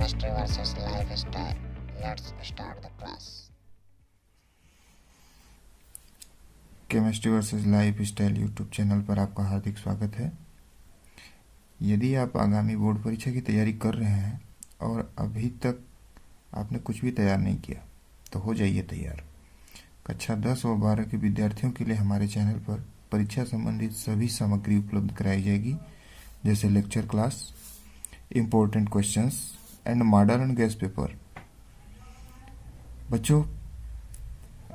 Chemistry versus lifestyle. Let's start the class. Chemistry versus life style YouTube channel पर आपका हार्दिक स्वागत है। यदि आप आगामी बोर्ड परीक्षा की तैयारी कर रहे हैं और अभी तक आपने कुछ भी तैयार नहीं किया तो हो जाइए तैयार। कक्षा 10 और 12 के विद्यार्थियों के लिए हमारे चैनल पर परीक्षा संबंधित सभी सामग्री उपलब्ध कराई जाएगी, जैसे lecture class, important questions and model and guest paper. बच्चों,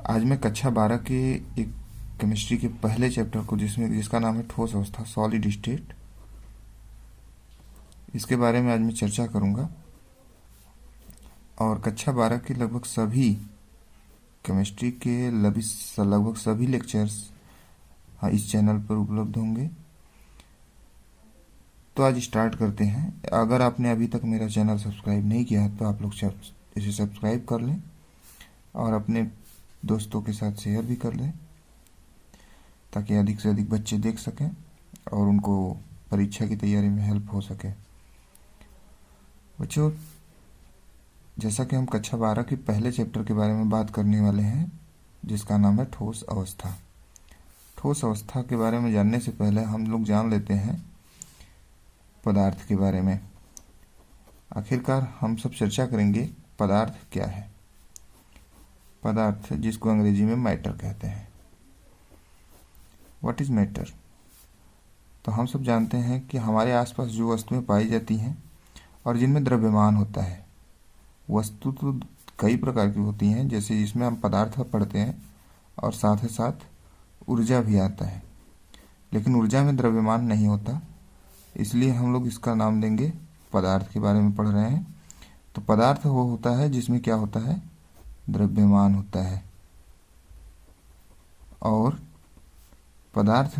आज मैं कक्षा 12 के एक केमिस्ट्री के पहले चैप्टर को जिसका नाम है ठोस अवस्था, सॉलिड स्टेट, इसके बारे में आज मैं चर्चा करूंगा। और कक्षा 12 के लगभग सभी केमिस्ट्री के लगभग सभी लेक्चर्स इस चैनल पर उपलब्ध होंगे। तो आज स्टार्ट करते हैं। अगर आपने अभी तक मेरा चैनल सब्सक्राइब नहीं किया है तो आप लोग इसे सब्सक्राइब कर लें और अपने दोस्तों के साथ शेयर भी कर लें, ताकि अधिक से अधिक बच्चे देख सकें और उनको परीक्षा की तैयारी में हेल्प हो सके। बच्चों, जैसा कि हम कक्षा 12 के पहले चैप्टर के बारे में बात करने वाले हैं, जिसका नाम है ठोस अवस्था। ठोस अवस्था के बारे में जानने से पहले हम लोग जान लेते हैं पदार्थ के बारे में। आखिरकार हम सब चर्चा करेंगे पदार्थ क्या है। पदार्थ, जिसको अंग्रेजी में मैटर कहते हैं। What is matter? तो हम सब जानते हैं कि हमारे आसपास जो वस्तुएं पाई जाती हैं और जिनमें द्रव्यमान होता है, वस्तु तो कई प्रकार की होती हैं, जैसे जिसमें हम पदार्थ पढ़ते हैं और साथ ही साथ ऊर्जा भी आता है। लेकिन ऊर्जा में द्रव्यमान नहीं होता, इसलिए हम लोग इसका नाम देंगे पदार्थ के बारे में पढ़ रहे हैं। तो पदार्थ वो होता है जिसमें क्या होता है, द्रव्यमान होता है। और पदार्थ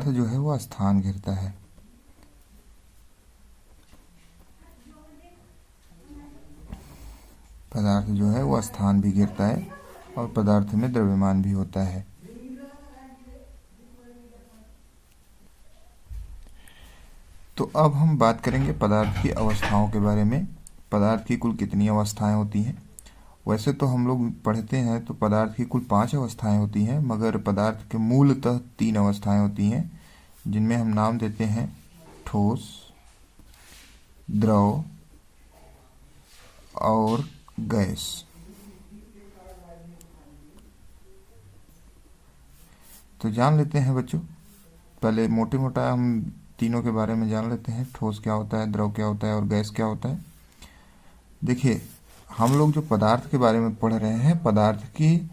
जो है वो स्थान घेरता है। पदार्थ जो है वो स्थान भी घेरता है और पदार्थ में द्रव्यमान भी होता है। तो अब हम बात करेंगे पदार्थ की अवस्थाओं के बारे में। पदार्थ की कुल कितनी अवस्थाएं होती हैं? वैसे तो हम लोग पढ़ते हैं तो पदार्थ की कुल 5 अवस्थाएं होती हैं, मगर पदार्थ के मूलतः 3 अवस्थाएं होती हैं, जिनमें हम नाम देते हैं ठोस, द्रव और गैस। तो जान लेते हैं बच्चों, पहले मोटे मोटा हम तीनों के बारे में जान लेते हैं। ठोस क्या होता है, द्रव क्या होता है और गैस क्या होता है। देखिए, हम लोग जो पदार्थ के बारे में पढ़ रहे हैं, पदार्थ की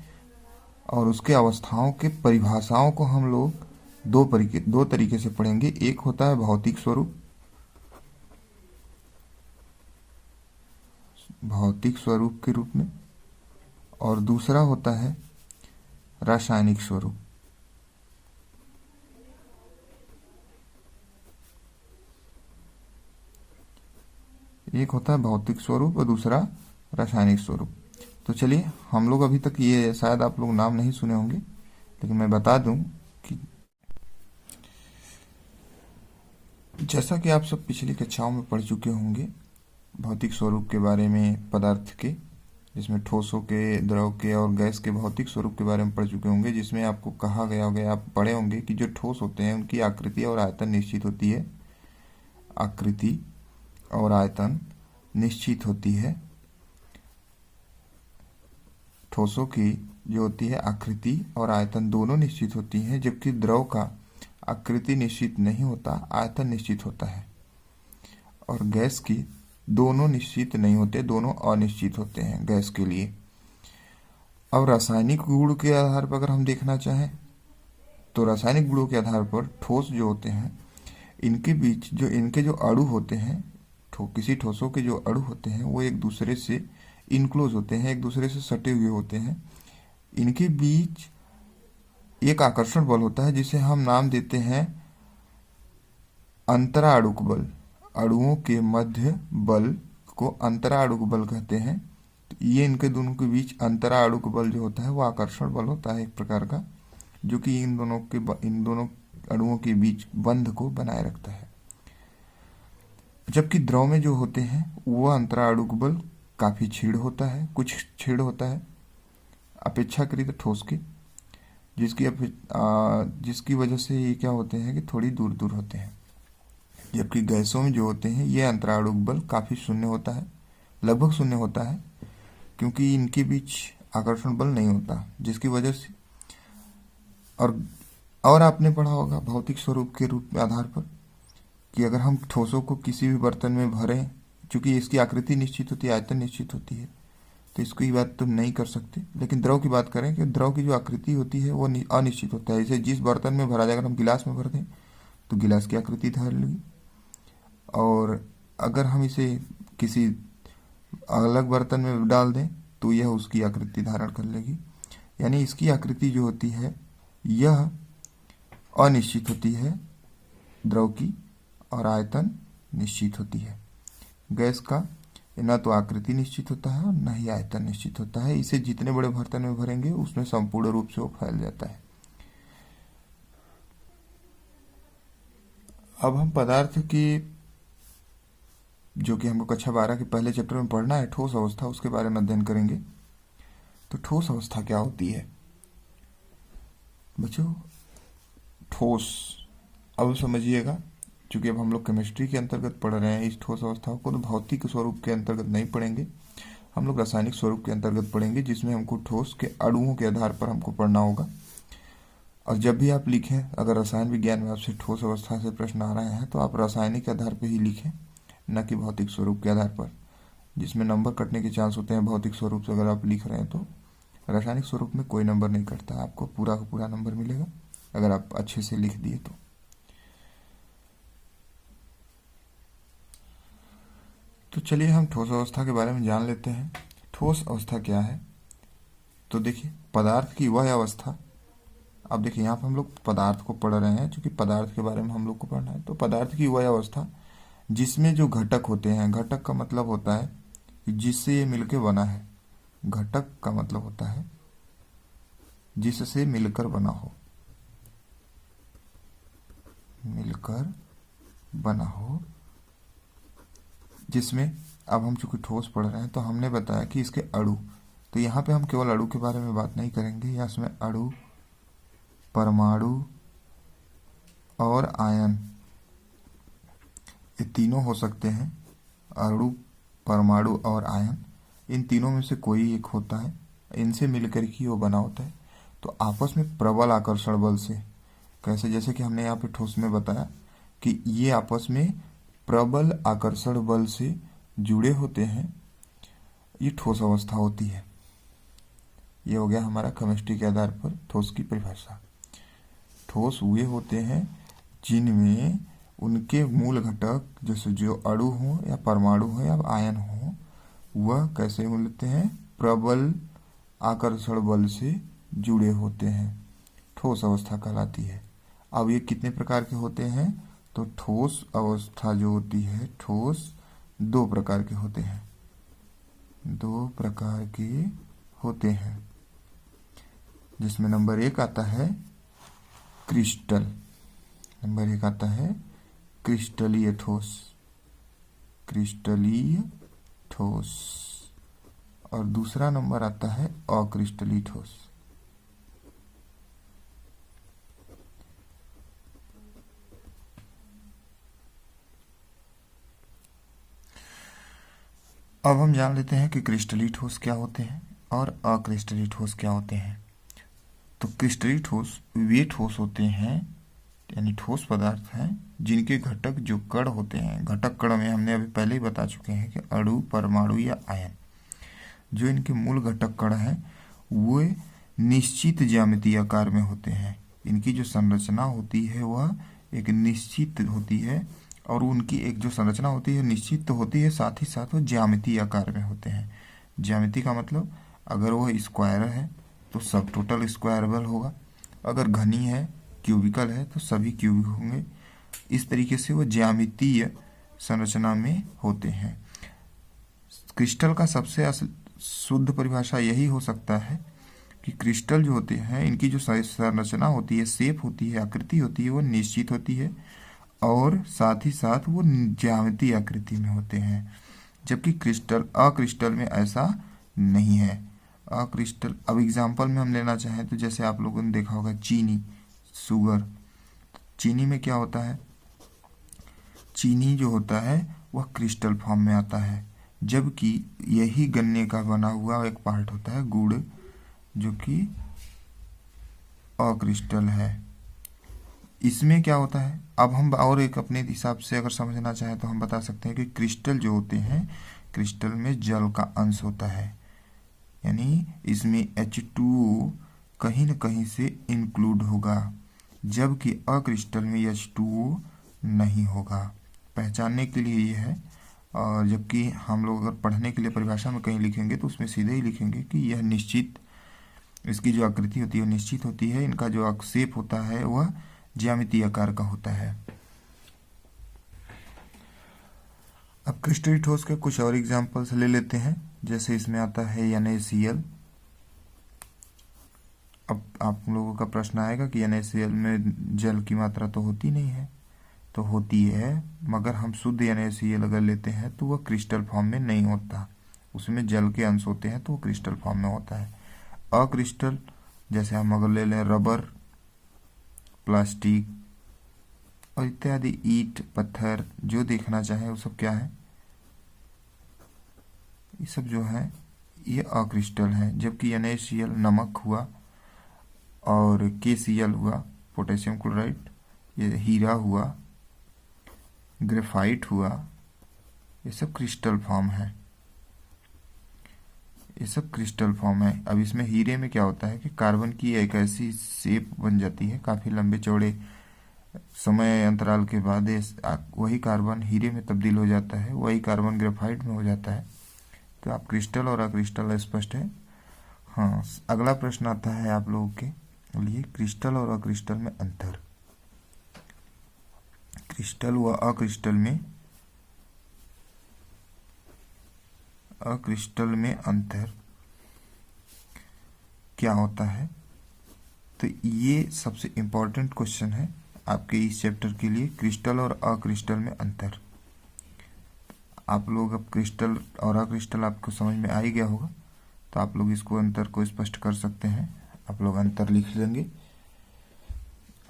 और उसके अवस्थाओं के परिभाषाओं को हम लोग दो तरीके से पढ़ेंगे। एक होता है भौतिक स्वरूप, के रूप में, और दूसरा होता है रासायनिक स्वरूप। एक होता है भौतिक स्वरूप और दूसरा रासायनिक स्वरूप। तो चलिए, हम लोग अभी तक ये शायद आप लोग नाम नहीं सुने होंगे, लेकिन मैं बता दूं कि जैसा कि आप सब पिछली कक्षाओं में पढ़ चुके होंगे भौतिक स्वरूप के बारे में पदार्थ के, जिसमें ठोसों के, द्रव के और गैस के भौतिक स्वरूप के बारे में पढ़ चुके होंगे, जिसमें आपको कहा गया होगा, आप पढ़े होंगे कि जो ठोस होते हैं उनकी आकृति और आयतन निश्चित होती है। आकृति और आयतन निश्चित होती है। ठोसों की जो होती है आकृति और आयतन दोनों निश्चित होती हैं, जबकि द्रव का आकृति निश्चित नहीं होता, आयतन निश्चित होता है। और गैस की दोनों निश्चित नहीं होते, दोनों अनिश्चित होते हैं गैस के लिए। अब रासायनिक गुण के आधार पर अगर हम देखना चाहें तो रासायनिक गुणों के आधार पर ठोस जो होते हैं, इनके बीच जो इनके जो अणु होते हैं, किसी ठोसों के जो अणु होते हैं वो एक दूसरे से इनक्लोज होते हैं, एक दूसरे से सटे हुए होते हैं। इनके बीच एक आकर्षण बल होता है, जिसे हम नाम देते हैं अंतराणुक बल। अणुओं के मध्य बल को अंतराणुक बल कहते हैं। तो ये इनके दोनों के बीच अंतराणुक बल जो होता है वो आकर्षण बल होता है एक प्रकार का, जो कि इन दोनों अणुओं के बीच बंध को बनाए रखता है। जबकि द्रव में जो होते हैं वह अंतराणुक बल काफी क्षीण होता है, कुछ क्षीण होता है अपेक्षाकृत ठोस के, जिसकी वजह से ये क्या होते हैं कि थोड़ी दूर दूर होते हैं। जबकि गैसों में जो होते हैं ये अंतराणुक बल काफी शून्य होता है, लगभग शून्य होता है, क्योंकि इनके बीच आकर्षण बल नहीं होता, जिसकी वजह से और आपने पढ़ा होगा भौतिक स्वरूप के रूप में आधार पर कि अगर हम ठोसों को किसी भी बर्तन में भरें, चूंकि इसकी आकृति निश्चित होती है, आयतन निश्चित होती है, तो इसकी बात तुम नहीं कर सकते। लेकिन द्रव की बात करें कि द्रव की जो आकृति होती है वो अनिश्चित होता है। जैसे जिस बर्तन में भरा जाए, अगर हम गिलास में भर दें तो गिलास की आकृति धार लेगी, और अगर हम इसे किसी अलग बर्तन में डाल दें तो यह उसकी आकृति धारण कर लेगी। यानी इसकी आकृति जो होती है यह अनिश्चित होती है द्रव की, और आयतन निश्चित होती है। गैस का न तो आकृति निश्चित होता है और न ही आयतन निश्चित होता है। इसे जितने बड़े बर्तन में भरेंगे उसमें संपूर्ण रूप से वो फैल जाता है। अब हम पदार्थ की, जो कि हमको कक्षा 12 के पहले चैप्टर में पढ़ना है, ठोस अवस्था, उसके बारे में अध्ययन करेंगे। तो ठोस अवस्था क्या होती है बच्चों? ठोस, अब समझिएगा, क्योंकि अब हम लोग केमिस्ट्री के अंतर्गत पढ़ रहे हैं इस ठोस अवस्थाओं को, तो भौतिक स्वरूप के अंतर्गत नहीं पढ़ेंगे, हम लोग रासायनिक स्वरूप के अंतर्गत पढ़ेंगे, जिसमें हमको ठोस के अणुओं के आधार पर हमको पढ़ना होगा। और जब भी आप लिखें, अगर रसायन विज्ञान में आपसे ठोस अवस्था से प्रश्न आ रहे हैं तो आप रासायनिक के आधार पर ही लिखें, न कि भौतिक स्वरूप के आधार पर, जिसमें नंबर कटने के चांस होते हैं। भौतिक स्वरूप से अगर आप लिख रहे हैं तो रासायनिक स्वरूप में कोई नंबर नहीं कटता, आपको पूरा का पूरा नंबर मिलेगा अगर आप अच्छे से लिख दिए तो चलिए हम ठोस अवस्था के बारे में जान लेते हैं। ठोस अवस्था क्या है? तो देखिए, पदार्थ की वह अवस्था, अब देखिए यहाँ पर हम लोग पदार्थ को पढ़ रहे हैं, क्योंकि पदार्थ के बारे में हम लोग को पढ़ना है। तो पदार्थ की वह अवस्था जिसमें जो घटक होते हैं, घटक का मतलब होता है कि जिससे ये मिलकर बना है, घटक का मतलब होता है जिससे मिलकर बना हो, मिलकर बना हो, जिसमें, अब हम चूंकि ठोस पढ़ रहे हैं तो हमने बताया कि इसके अणु, तो यहाँ पे हम केवल अणु के बारे में बात नहीं करेंगे, या इसमें अणु, परमाणु और आयन, ये तीनों हो सकते हैं। अणु, परमाणु और आयन, इन तीनों में से कोई एक होता है, इनसे मिलकर ही वो बना होता है। तो आपस में प्रबल आकर्षण बल से, कैसे? जैसे कि हमने यहाँ पे ठोस में बताया कि ये आपस में प्रबल आकर्षण बल से जुड़े होते हैं, ये ठोस अवस्था होती है। ये हो गया हमारा केमिस्ट्री के आधार पर ठोस की परिभाषा। ठोस वे होते हैं जिनमें उनके मूल घटक, जैसे जो अणु हो या परमाणु हो या आयन हो, वह कैसे मिलते हैं? प्रबल आकर्षण बल से जुड़े होते हैं, ठोस अवस्था कहलाती है। अब ये कितने प्रकार के होते हैं? तो ठोस अवस्था जो होती है, ठोस दो प्रकार के होते हैं, दो प्रकार के होते हैं, जिसमें नंबर 1 आता है क्रिस्टल, नंबर 1 आता है क्रिस्टलीय ठोस, क्रिस्टलीय ठोस, और दूसरा नंबर आता है अक्रिस्टलीय ठोस। अब हम जान लेते हैं कि क्रिस्टलीय ठोस क्या होते हैं और अक्रिस्टलीय ठोस क्या होते हैं। तो क्रिस्टलीय ठोस वे ठोस होते हैं, यानी ठोस पदार्थ हैं जिनके घटक जो कण होते हैं, घटक कण में हमने अभी पहले ही बता चुके हैं कि अणु, परमाणु या आयन, जो इनके मूल घटक कण हैं वो निश्चित ज्यामितीय आकार में होते हैं। इनकी जो संरचना होती है वह एक निश्चित होती है, और उनकी एक जो संरचना होती है निश्चित तो होती है, साथ ही साथ वो ज्यामितीय आकार में होते हैं। ज्यामिति का मतलब, अगर वह स्क्वायर है तो सब टोटल स्क्वायरेबल होगा, अगर घनी है, क्यूबिकल है, तो सभी क्यूबिक होंगे। इस तरीके से वो ज्यामितीय संरचना में होते हैं। क्रिस्टल का सबसे शुद्ध परिभाषा यही हो सकता है कि क्रिस्टल जो होते हैं, इनकी जो संरचना होती है, शेप होती है, आकृति होती है, वो निश्चित होती है, और साथ ही साथ वो ज्यामितीय आकृति में होते हैं, जबकि अक्रिस्टल में ऐसा नहीं है। अक्रिस्टल, अब एग्जाम्पल में हम लेना चाहें तो जैसे आप लोगों ने देखा होगा चीनी, शुगर। चीनी में क्या होता है, चीनी जो होता है वह क्रिस्टल फॉर्म में आता है, जबकि यही गन्ने का बना हुआ एक पार्ट होता है गुड़, जो कि अक्रिस्टल है। इसमें क्या होता है, अब हम और एक अपने हिसाब से अगर समझना चाहें तो हम बता सकते हैं कि क्रिस्टल जो होते हैं, क्रिस्टल में जल का अंश होता है, यानी इसमें H2O कहीं न कहीं से इंक्लूड होगा, जबकि अक्रिस्टल में H2O नहीं होगा। पहचानने के लिए ये है, और जबकि हम लोग अगर पढ़ने के लिए परिभाषा में कहीं लिखेंगे तो उसमें सीधे ही लिखेंगे कि यह निश्चित, इसकी जो आकृति होती है वो निश्चित होती है, इनका जो शेप होता है वह ज्यामितीय आकार का होता है। अब क्रिस्टलीय ठोस के कुछ और एग्जांपल्स ले लेते हैं, जैसे इसमें आता है NaCl। अब आप लोगों का प्रश्न आएगा कि NaCl में जल की मात्रा तो होती नहीं है, तो होती है, मगर हम शुद्ध NaCl अगर लेते हैं तो वह क्रिस्टल फॉर्म में नहीं होता, उसमें जल के अंश होते हैं तो वो क्रिस्टल फॉर्म में होता है। अक्रिस्टल जैसे हम अगर ले लें रबर, प्लास्टिक और इत्यादि, ईंट, पत्थर, जो देखना चाहे वो सब क्या है, ये सब जो है ये अक्रिस्टल है। जबकि NaCl नमक हुआ, और KCl हुआ पोटेशियम क्लोराइड, ये हीरा हुआ, ग्रेफाइट हुआ, ये सब क्रिस्टल फॉर्म है, ये सब क्रिस्टल फॉर्म है। अब इसमें हीरे में क्या होता है कि कार्बन की एक ऐसी शेप बन जाती है, काफ़ी लंबे चौड़े समय अंतराल के बाद वही कार्बन हीरे में तब्दील हो जाता है, वही कार्बन ग्रेफाइट में हो जाता है। तो आप क्रिस्टल और अक्रिस्टल स्पष्ट है। हाँ, अगला प्रश्न आता है आप लोगों के लिए, क्रिस्टल और अक्रिस्टल में अंतर। क्रिस्टल व अक्रिस्टल में अंतर क्या होता है, तो ये सबसे इम्पोर्टेंट क्वेश्चन है आपके इस चैप्टर के लिए, क्रिस्टल और अक्रिस्टल में अंतर। आप लोग अब क्रिस्टल और अक्रिस्टल आपको समझ में आ ही गया होगा, तो आप लोग इसको अंतर को स्पष्ट कर सकते हैं। आप लोग अंतर लिख लेंगे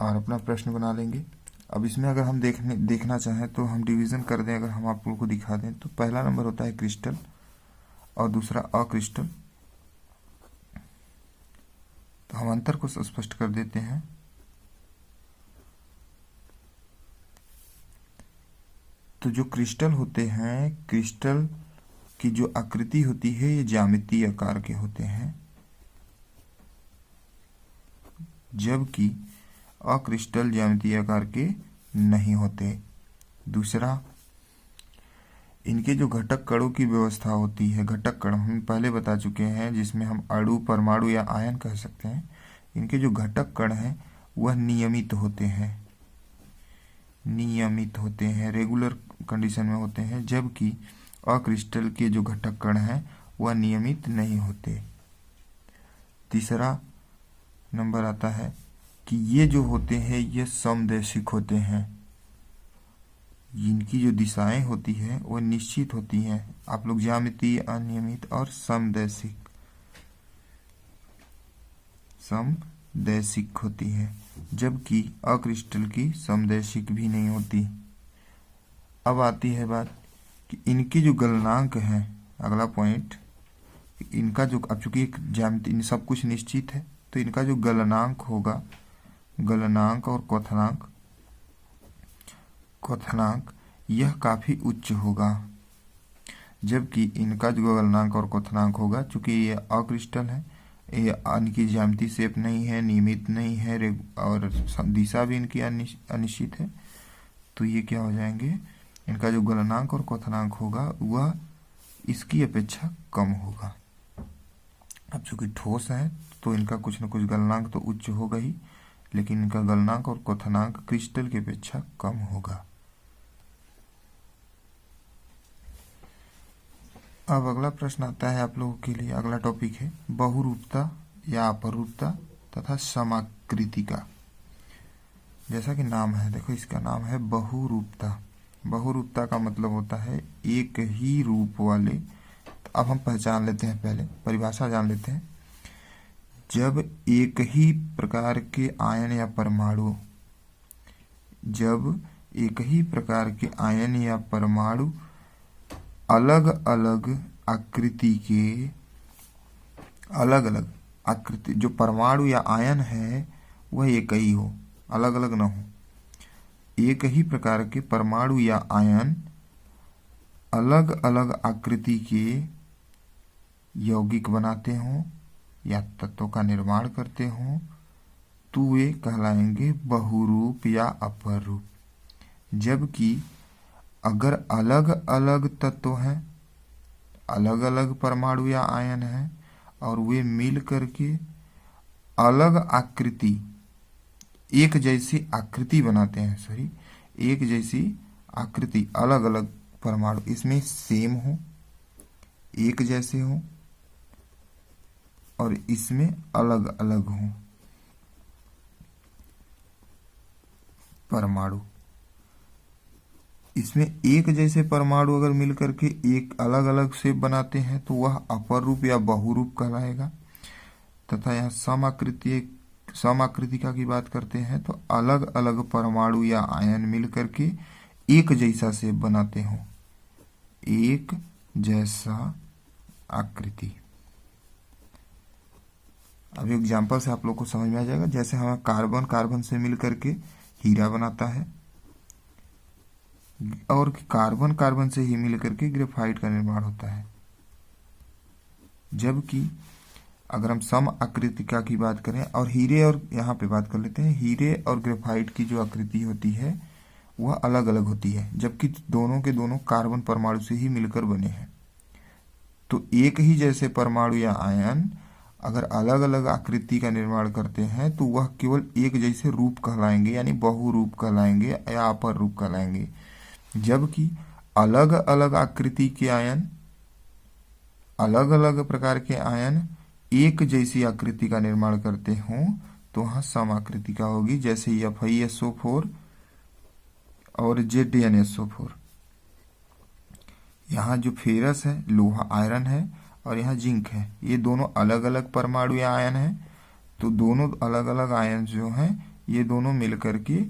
और अपना प्रश्न बना लेंगे। अब इसमें अगर हम देखना चाहें तो हम डिवीज़न कर दें, अगर हम आप लोगों को दिखा दें तो पहला नंबर होता है क्रिस्टल और दूसरा अक्रिस्टल। तो हम अंतर को स्पष्ट कर देते हैं। तो जो क्रिस्टल होते हैं, क्रिस्टल की जो आकृति होती है ये ज्यामितीय आकार के होते हैं, जबकि अक्रिस्टल ज्यामितीय आकार के नहीं होते। दूसरा, इनके जो घटक कणों की व्यवस्था होती है, घटक कण हम पहले बता चुके हैं, जिसमें हम अणु, परमाणु या आयन कह सकते हैं। इनके जो घटक कण हैं वह नियमित होते हैं, रेगुलर कंडीशन में होते हैं, जबकि अक्रिस्टल के जो घटक कण हैं वह नियमित नहीं होते। तीसरा नंबर आता है कि ये जो होते हैं ये समदैशिक होते हैं, इनकी जो दिशाएं होती हैं वो निश्चित होती हैं। आप लोग ज्यामितीय, अनियमित और समदैशिक होती हैं, जबकि अक्रिस्टल की समदैशिक भी नहीं होती। अब आती है बात कि इनकी जो गलनांक है, अगला पॉइंट, इनका जो, अब चूंकि एक ज्यामिति सब कुछ निश्चित है तो इनका जो गलनांक होगा, गलनांक और क्वथनांक यह काफी उच्च होगा, जबकि इनका जो गलनांक और क्वथनांक होगा, चूंकि ये अक्रिस्टल है, ये इनकी ज्यामिति शेप नहीं है, नियमित नहीं है, और दिशा भी इनकी अनिश्चित है, तो ये क्या हो जाएंगे, इनका जो गलनांक और क्वथनांक होगा वह इसकी अपेक्षा कम होगा। अब चूंकि ठोस है तो इनका कुछ न कुछ गलनांक तो उच्च होगा ही, लेकिन इनका गलनांक और क्वथनांक क्रिस्टल की अपेक्षा कम होगा। अब अगला प्रश्न आता है आप लोगों के लिए, अगला टॉपिक है बहुरूपता या अपरूपता तथा समाकृति का। जैसा कि नाम है, देखो इसका नाम है बहुरूपता। बहुरूपता का मतलब होता है एक ही रूप वाले। तो अब हम पहचान लेते हैं, पहले परिभाषा जान लेते हैं। जब एक ही प्रकार के आयन या परमाणु, जब एक ही प्रकार के आयन या परमाणु अलग अलग आकृति के, अलग अलग आकृति, जो परमाणु या आयन है वह एक ही हो, अलग अलग ना हो। एक ही प्रकार के परमाणु या आयन अलग अलग आकृति के यौगिक बनाते हों या तत्वों का निर्माण करते हों तो वे कहलाएंगे बहुरूप या अपर रूप। जबकि अगर अलग अलग तत्व हैं, अलग अलग परमाणु या आयन हैं और वे मिल करके अलग आकृति, एक जैसी आकृति बनाते हैं, सॉरी एक जैसी आकृति, अलग अलग परमाणु इसमें सेम हो, एक जैसे हो और इसमें अलग अलग हो परमाणु, इसमें एक जैसे परमाणु अगर मिलकर के एक अलग अलग शेप बनाते हैं तो वह अपर रूप या बहुरूप कहलाएगा। तथा यहाँ समाकृतिका की बात करते हैं तो अलग अलग परमाणु या आयन मिलकर के एक जैसा शेप बनाते हो, एक जैसा आकृति। अब एग्जाम्पल से आप लोग को समझ में आ जाएगा। जैसे हमें कार्बन, कार्बन से मिलकर के हीरा बनाता है और कार्बन कार्बन से ही मिलकर के ग्रेफाइट का निर्माण होता है। जबकि अगर हम सम आकृतिका की बात करें और हीरे, और यहाँ पे बात कर लेते हैं, हीरे और ग्रेफाइट की जो आकृति होती है वह अलग अलग होती है, जबकि दोनों के दोनों कार्बन परमाणु से ही मिलकर बने हैं। तो एक ही जैसे परमाणु या आयन अगर अलग अलग आकृति का निर्माण करते हैं तो वह केवल एक जैसे रूप कहलाएंगे, यानी बहुरूप कहलाएंगे या अपर रूप कहलाएंगे। जबकि अलग अलग आकृति के आयन, अलग अलग प्रकार के आयन एक जैसी आकृति का निर्माण करते हों तो वहां समाकृतिका होगी। जैसे FeSO4 और ZnSO4। यहाँ जो फेरस है, लोहा आयरन है, और यहाँ जिंक है, ये दोनों अलग अलग परमाणु या आयन है। तो दोनों अलग अलग आयन जो हैं ये दोनों मिलकर के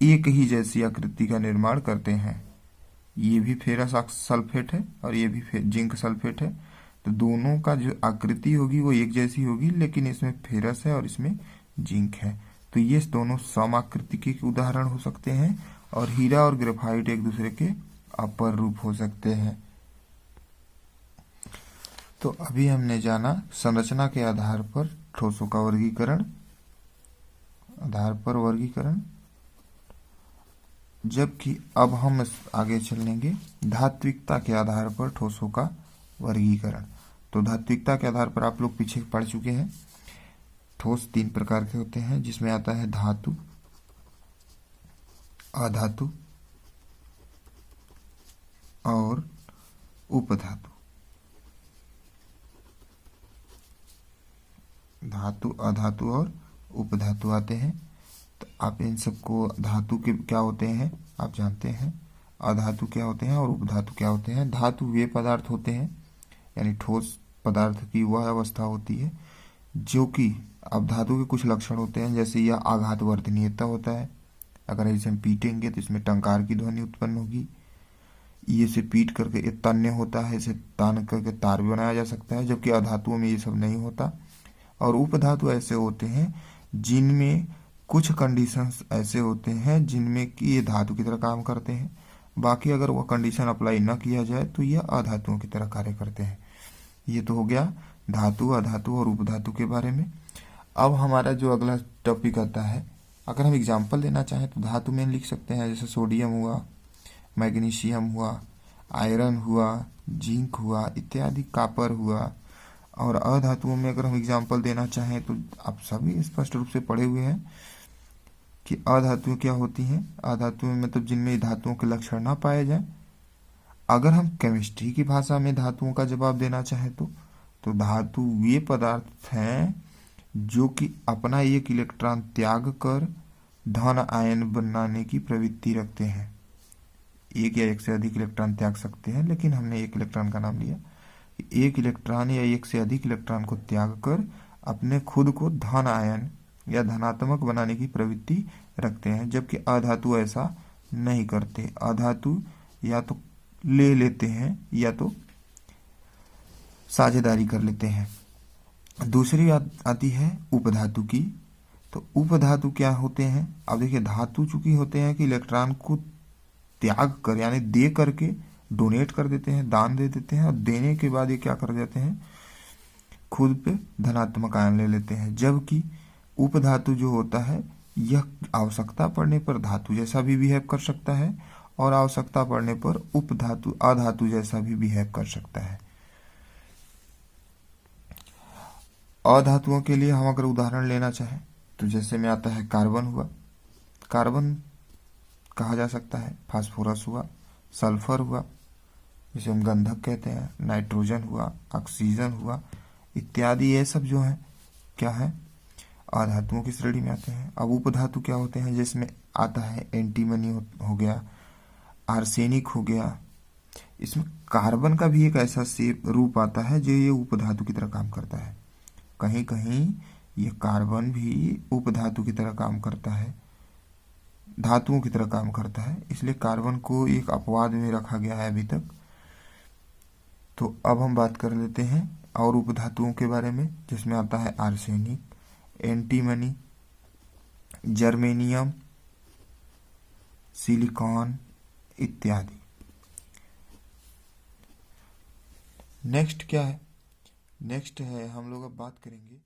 एक ही जैसी आकृति का निर्माण करते हैं। ये भी फेरस सल्फेट है और ये भी जिंक सल्फेट है। तो दोनों का जो आकृति होगी वो एक जैसी होगी, लेकिन इसमें फेरस है और इसमें जिंक है। तो ये दोनों समाकृति के उदाहरण हो सकते हैं और हीरा और ग्रेफाइट एक दूसरे के अपर रूप हो सकते हैं। तो अभी हमने जाना संरचना के आधार पर ठोसों का वर्गीकरण, आधार पर वर्गीकरण। जबकि अब हम आगे चलेंगे धात्विकता के आधार पर ठोसों का वर्गीकरण। तो धात्विकता के आधार पर आप लोग पीछे पढ़ चुके हैं। ठोस 3 प्रकार के होते हैं, जिसमें आता है धातु, अधातु और उपधातु। धातु, अधातु और उपधातु आते हैं। तो आप इन सबको, धातु के क्या होते हैं आप जानते हैं, अधातु क्या होते हैं और उपधातु क्या होते हैं। धातु वे पदार्थ होते हैं, यानी ठोस पदार्थ की वह अवस्था होती है जो कि, अब धातु के कुछ लक्षण होते हैं, जैसे यह आघात वर्धनीयता होता है। अगर इसे हम पीटेंगे तो इसमें टंकार की ध्वनि उत्पन्न होगी। ये से पीट करके ये तन्य होता है, इसे तान करके तार भी बनाया जा सकता है, जबकि अधातुओं में ये सब नहीं होता। और उपधातु ऐसे होते हैं जिनमें कुछ कंडीशंस ऐसे होते हैं जिनमें कि ये धातु की तरह काम करते हैं, बाकी अगर वह कंडीशन अप्लाई न किया जाए तो यह अधातुओं की तरह कार्य करते हैं। ये तो हो गया धातु, अधातु और उपधातु के बारे में। अब हमारा जो अगला टॉपिक आता है, अगर हम एग्जाम्पल देना चाहें तो धातु में लिख सकते हैं, जैसे सोडियम हुआ, मैग्नीशियम हुआ, आयरन हुआ, जिंक हुआ इत्यादि, कापर हुआ। और अधातुओं में अगर हम एग्जाम्पल देना चाहें तो आप सभी स्पष्ट रूप से पढ़े हुए हैं कि अधातुएं क्या होती हैं। अधातुएं मतलब जिनमें धातुओं के लक्षण ना पाए जाए। अगर हम केमिस्ट्री की भाषा में धातुओं का जवाब देना चाहें तो धातु वे पदार्थ हैं जो कि अपना एक इलेक्ट्रॉन त्याग कर धन आयन बनाने की प्रवृत्ति रखते हैं। एक या एक से अधिक इलेक्ट्रॉन त्याग सकते हैं, लेकिन हमने एक इलेक्ट्रॉन का नाम लिया। एक इलेक्ट्रॉन या एक से अधिक इलेक्ट्रॉन को त्याग कर अपने खुद को धन आयन या धनात्मक बनाने की प्रवृत्ति रखते हैं, जबकि अधातु ऐसा नहीं करते। अधातु या तो ले लेते हैं या तो साझेदारी कर लेते हैं। दूसरी आती है उपधातु की। तो उपधातु क्या होते हैं? अब देखिए, धातु चूंकि होते हैं कि इलेक्ट्रॉन को त्याग कर यानी दे करके डोनेट कर देते हैं, दान दे देते हैं, और देने के बाद ये क्या कर जाते हैं, खुद पे धनात्मक आयन ले लेते हैं। जबकि उपधातु जो होता है यह आवश्यकता पड़ने पर धातु जैसा भी बिहेव कर सकता है और आवश्यकता पड़ने पर उपधातु अधातु जैसा भी बिहेव कर सकता है। अधातुओं के लिए हम अगर उदाहरण लेना चाहें तो जैसे में आता है कार्बन हुआ, कार्बन कहा जा सकता है, फास्फोरस हुआ, सल्फर हुआ जिसे हम गंधक कहते हैं, नाइट्रोजन हुआ, ऑक्सीजन हुआ इत्यादि। ये सब जो है क्या है, अधातुओं की श्रेणी में आते हैं। अब उपधातु क्या होते हैं, जिसमें आता है एंटीमनी हो गया, आर्सेनिक हो गया। इसमें कार्बन का भी एक ऐसा रूप आता है जो ये उपधातु की तरह काम करता है। कहीं कहीं ये कार्बन भी उपधातु की तरह काम करता है, धातुओं की तरह काम करता है, इसलिए कार्बन को एक अपवाद में रखा गया है अभी तक। तो अब हम बात कर लेते हैं और उपधातुओं के बारे में, जिसमें आता है आर्सेनिक, एंटीमनी, जर्मेनियम, सिलिकॉन इत्यादि। नेक्स्ट क्या है? नेक्स्ट है हम लोग अब बात करेंगे